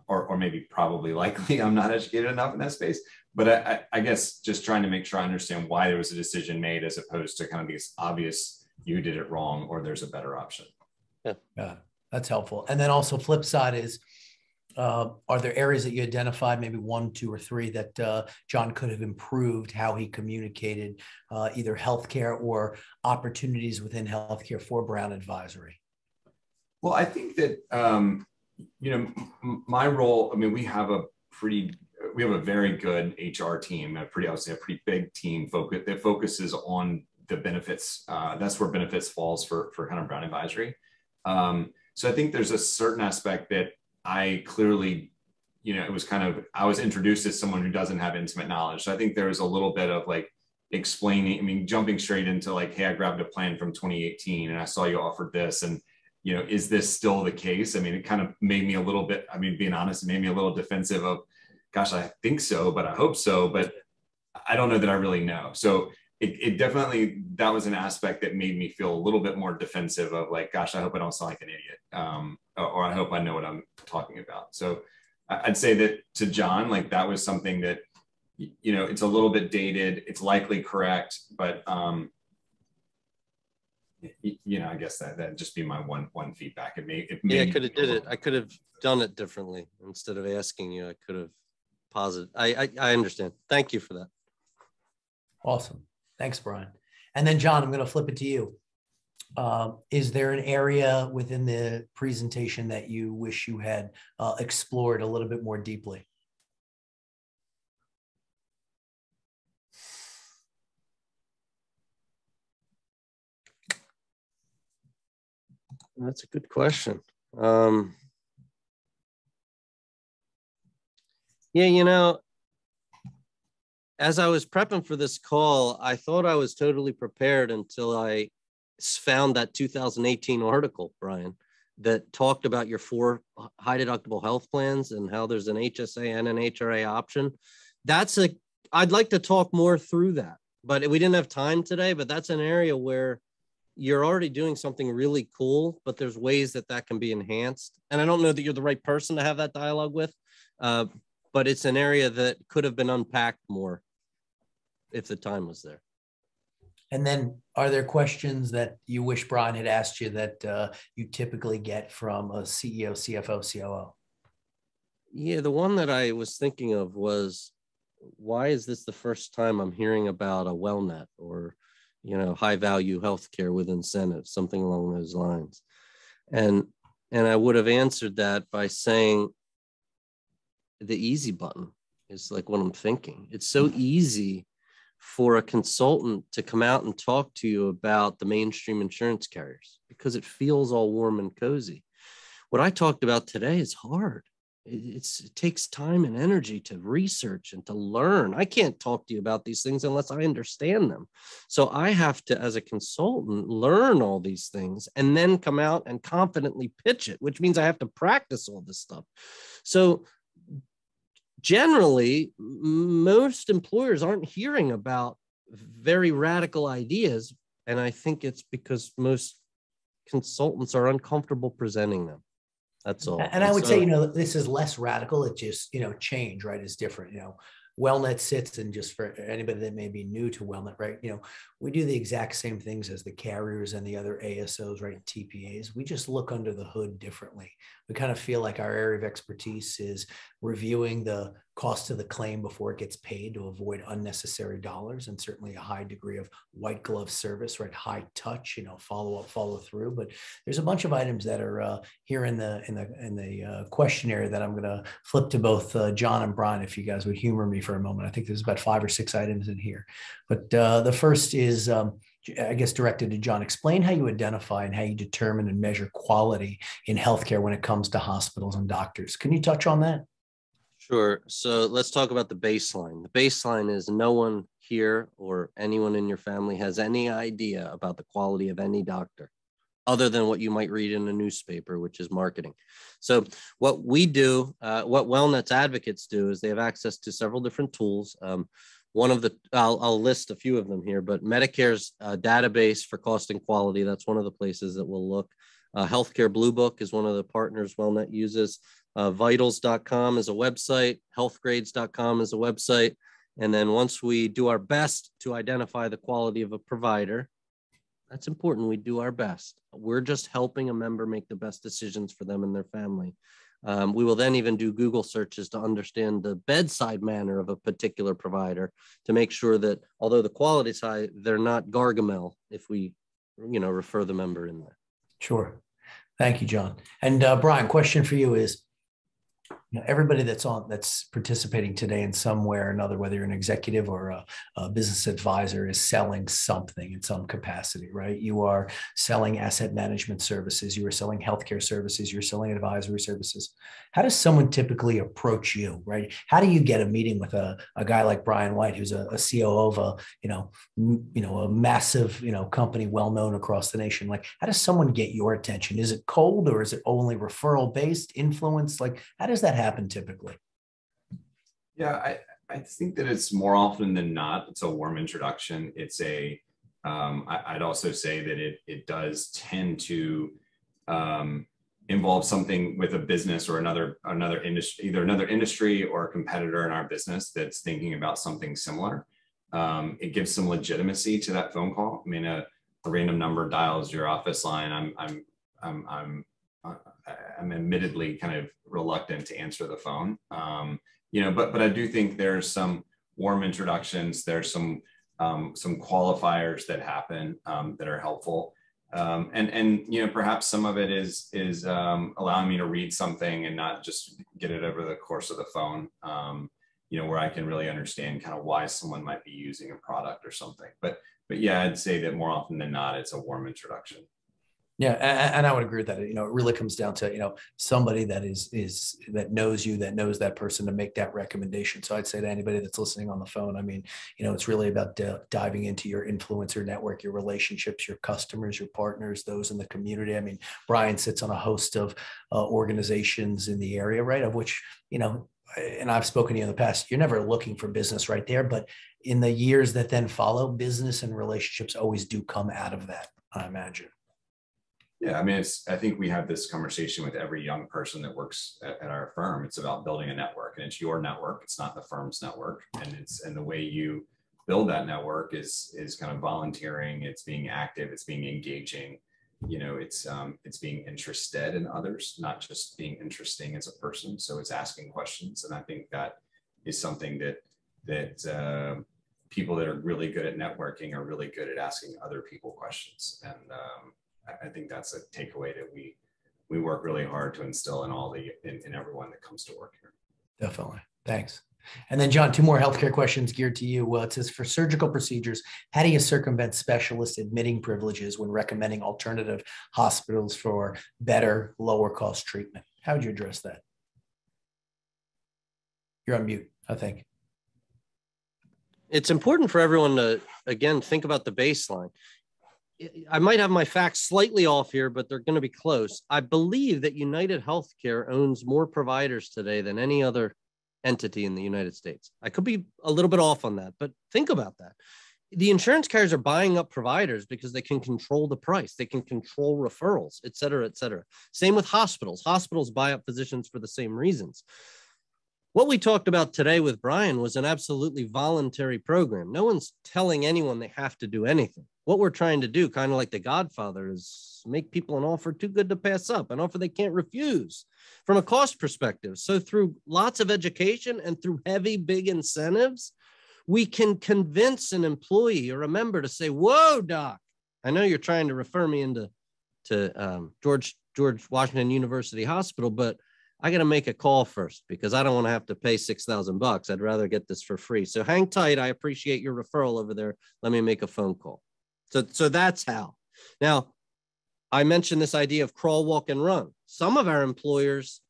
or maybe probably likely I'm not educated enough in that space. But I guess just trying to make sure I understand why there was a decision made as opposed to kind of these obvious, you did it wrong, or there's a better option. Yeah, that's helpful. And then also flip side is, are there areas that you identified, maybe 1, 2, or 3 that John could have improved how he communicated either healthcare or opportunities within healthcare for Brown Advisory? Well, I think that, my role, I mean, we have a very good HR team, I would say a pretty big team that focuses on the benefits. That's where benefits falls for kind of Brown Advisory. So I think there's a certain aspect that I clearly, I was introduced as someone who doesn't have intimate knowledge. So I think there was a little bit of like explaining, jumping straight into like, hey, I grabbed a plan from 2018 and I saw you offered this. And, is this still the case? I mean, it kind of made me a little bit, being honest, it made me a little defensive of, gosh, I think so, but I hope so, but I don't know that I really know. So it definitely, that was an aspect that made me feel a little bit more defensive of like, gosh, I hope I don't sound like an idiot. Or I hope I know what I'm talking about. So I'd say that to John, like that was something that, it's a little bit dated, it's likely correct, but I guess that'd just be my one feedback. I could have did it. I could have done it differently. Instead of asking you, I could have positive. I understand. Thank you for that. Awesome. Thanks, Brian. And then John, I'm going to flip it to you. Is there an area within the presentation that you wish you had explored a little bit more deeply? That's a good question. As I was prepping for this call, I thought I was totally prepared until I found that 2018 article, Brian, that talked about your 4 high deductible health plans and how there's an HSA and an HRA option. I'd like to talk more through that, but we didn't have time today, but that's an area where you're already doing something really cool, but there's ways that can be enhanced. And I don't know that you're the right person to have that dialogue with, but it's an area that could have been unpacked more if the time was there. And then are there questions that you wish Brian had asked you that you typically get from a CEO, CFO, COO? Yeah, the one that I was thinking of was, why is this the first time I'm hearing about a Wellnet or, high value healthcare with incentives, something along those lines? And I would have answered that by saying the easy button is like what I'm thinking. It's so easy for a consultant to come out and talk to you about the mainstream insurance carriers because it feels all warm and cozy. What I talked about today is hard. It takes time and energy to research and to learn. I can't talk to you about these things unless I understand them. So I have to, as a consultant, learn all these things and then come out and confidently pitch it, which means I have to practice all this stuff. So generally, most employers aren't hearing about very radical ideas. And I think it's because most consultants are uncomfortable presenting them. That's all. And I would say, this is less radical. It just, change, right, is different. Wellnet sits, and just for anybody that may be new to Wellnet, right, we do the exact same things as the carriers and the other ASOs, right, TPAs. We just look under the hood differently. We kind of feel like our area of expertise is reviewing the cost of the claim before it gets paid to avoid unnecessary dollars, and certainly a high degree of white glove service, right, high touch, follow up, follow through. But there's a bunch of items that are here in the questionnaire that I'm going to flip to both John and Brian, if you guys would humor me for a moment. I think there's about 5 or 6 items in here, but the first is I guess directed to John, explain how you identify and how you determine and measure quality in healthcare when it comes to hospitals and doctors. Can you touch on that? Sure. So let's talk about the baseline. The baseline is no one here or anyone in your family has any idea about the quality of any doctor other than what you might read in a newspaper, which is marketing. So what we do, what Wellnet's advocates do is they have access to several different tools. One of the, I'll list a few of them here, but Medicare's database for cost and quality, that's one of the places that we'll look. Healthcare Blue Book is one of the partners Wellnet uses. Vitals.com is a website. Healthgrades.com is a website. And then once we do our best to identify the quality of a provider, that's important. We do our best. We're just helping a member make the best decisions for them and their family. We will then even do Google searches to understand the bedside manner of a particular provider to make sure that although the quality is high, they're not Gargamel if we, refer the member in there. Sure. Thank you, John. And Brian, question for you is, everybody that's participating today in some way or another, whether you're an executive or a business advisor, is selling something in some capacity, right? You are selling asset management services, you are selling healthcare services, you're selling advisory services. How does someone typically approach you, right? How do you get a meeting with a guy like Brian White, who's a COO of a massive, company well known across the nation? Like, how does someone get your attention? Is it cold or is it only referral based, influence? Like, how does that happen typically? Yeah, I think that it's more often than not, it's a warm introduction. It's I'd also say that it does tend to involve something with a business or another industry, either another industry or a competitor in our business that's thinking about something similar. It gives some legitimacy to that phone call. I mean, a random number dials your office line. I'm admittedly kind of reluctant to answer the phone, but I do think there's some warm introductions. There's some qualifiers that happen that are helpful, and perhaps some of it is allowing me to read something and not just get it over the course of the phone, where I can really understand kind of why someone might be using a product or something. But yeah, I'd say that more often than not, it's a warm introduction. Yeah, and I would agree with that. It really comes down to somebody that is that knows you, that knows that person to make that recommendation. So I'd say to anybody that's listening on the phone, I mean, it's really about diving into your influencer network, your relationships, your customers, your partners, those in the community. I mean, Brian sits on a host of organizations in the area, right? Of which and I've spoken to you in the past. You're never looking for business right there, but in the years that then follow, business and relationships always do come out of that, I imagine. Yeah, I mean, I think we have this conversation with every young person that works at our firm. It's about building a network, and it's your network. It's not the firm's network, and the way you build that network is kind of volunteering. It's being active. It's being engaging. It's being interested in others, not just being interesting as a person. So it's asking questions, and I think that is something that people that are really good at networking are really good at asking other people questions, and I think that's a takeaway that we work really hard to instill in everyone that comes to work here. Definitely. Thanks. And then John, two more healthcare questions geared to you. Well, it says, for surgical procedures, how do you circumvent specialist admitting privileges when recommending alternative hospitals for better, lower cost treatment? How would you address that? You're on mute, I think. It's important for everyone to, again, think about the baseline. I might have my facts slightly off here, but they're going to be close. I believe that United Healthcare owns more providers today than any other entity in the United States. I could be a little bit off on that, but think about that. The insurance carriers are buying up providers because they can control the price. They can control referrals, et cetera, et cetera. Same with hospitals. Hospitals buy up physicians for the same reasons. What we talked about today with Brian was an absolutely voluntary program. No one's telling anyone they have to do anything. What we're trying to do, kind of like The Godfather, is make people an offer too good to pass up, an offer they can't refuse from a cost perspective. So through lots of education and through heavy, big incentives, we can convince an employee or a member to say, whoa, doc, I know you're trying to refer me into George Washington University Hospital, but I got to make a call first because I don't want to have to pay $6,000. I'd rather get this for free. So hang tight. I appreciate your referral over there. Let me make a phone call. So that's how. Now, I mentioned this idea of crawl, walk, and run. Some of our employers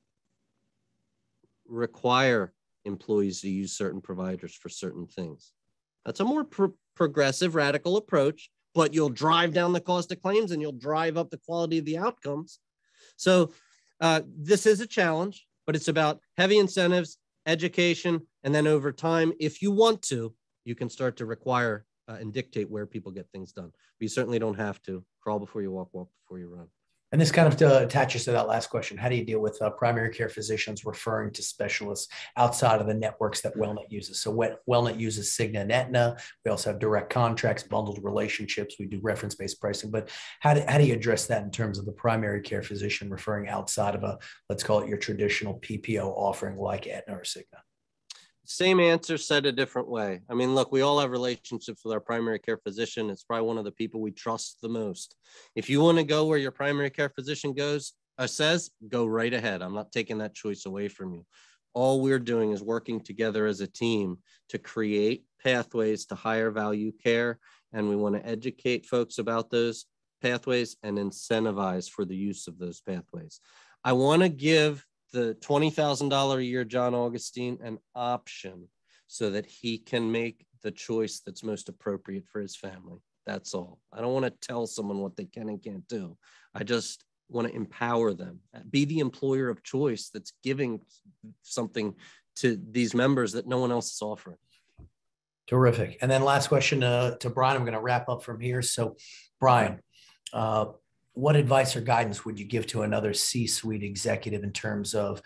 require employees to use certain providers for certain things. That's a more progressive, radical approach, but you'll drive down the cost of claims and you'll drive up the quality of the outcomes. So this is a challenge, but it's about heavy incentives, education, and then over time, if you want to, you can start to require and dictate where people get things done. But you certainly don't have to. Crawl before you walk, walk before you run. And this kind of attaches to that last question. How do you deal with primary care physicians referring to specialists outside of the networks that Wellnet uses? So Wellnet uses Cigna and Aetna. We also have direct contracts, bundled relationships. We do reference-based pricing. But how do you address that in terms of the primary care physician referring outside of let's call it your traditional PPO offering like Aetna or Cigna? Same answer said a different way. I mean, look, we all have relationships with our primary care physician. It's probably one of the people we trust the most. If you want to go where your primary care physician says, go right ahead. I'm not taking that choice away from you. All we're doing is working together as a team to create pathways to higher value care. And we want to educate folks about those pathways and incentivize for the use of those pathways. I want to give the $20,000 a year John Augustine an option so that he can make the choice that's most appropriate for his family. That's all. I don't want to tell someone what they can and can't do. I just want to empower them. Be the employer of choice that's giving something to these members that no one else is offering. Terrific. And then last question to Brian. I'm going to wrap up from here. So Brian, what advice or guidance would you give to another C-suite executive in terms of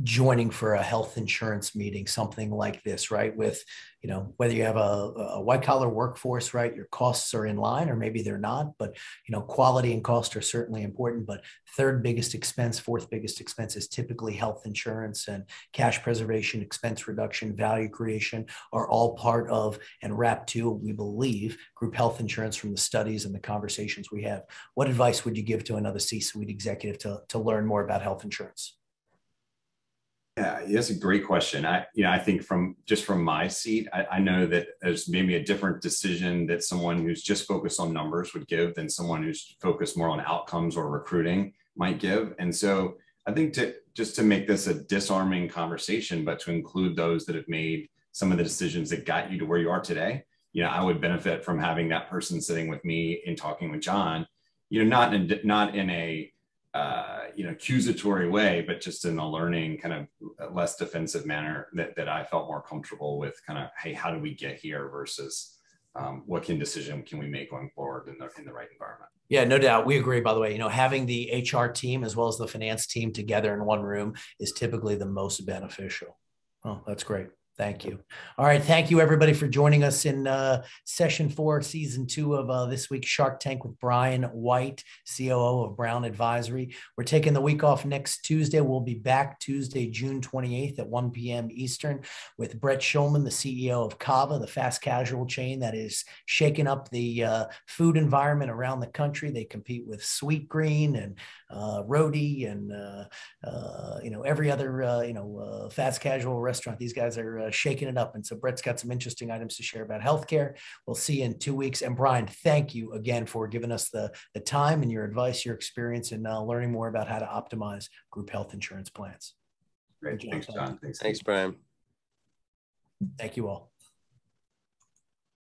joining for a health insurance meeting, something like this, right? With, whether you have a white collar workforce, right? Your costs are in line, or maybe they're not, but, quality and cost are certainly important, but third biggest expense, fourth biggest expense is typically health insurance, and cash preservation, expense reduction, value creation are all part of and wrapped to, we believe, group health insurance from the studies and the conversations we have. What advice would you give to another C-suite executive to learn more about health insurance? Yeah, that's a great question. I think from my seat, I know that there's maybe a different decision that someone who's just focused on numbers would give than someone who's focused more on outcomes or recruiting might give. And so I think to make this a disarming conversation, but to include those that have made some of the decisions that got you to where you are today, I would benefit from having that person sitting with me and talking with John, not in a accusatory way, but just in a learning kind of less defensive manner that I felt more comfortable with, kind of, hey, how do we get here versus what decision can we make going forward in the right environment? Yeah, no doubt. We agree, by the way. Having the HR team as well as the finance team together in one room is typically the most beneficial. Oh, that's great. Thank you. All right. Thank you, everybody, for joining us in session 4, season 2 of this week's Shark Tank with Brian White, COO of Brown Advisory. We're taking the week off next Tuesday. We'll be back Tuesday, June 28th at 1 p.m. Eastern with Brett Schulman, the CEO of Cava, the fast casual chain that is shaking up the food environment around the country. They compete with Sweet Green and Roadie and every other fast casual restaurant. These guys are shaking it up. And so Brett's got some interesting items to share about healthcare. We'll see you in 2 weeks. And Brian, thank you again for giving us the time and your advice, your experience in learning more about how to optimize group health insurance plans. Great. Thanks, John. Thanks, Brian. Thank you all.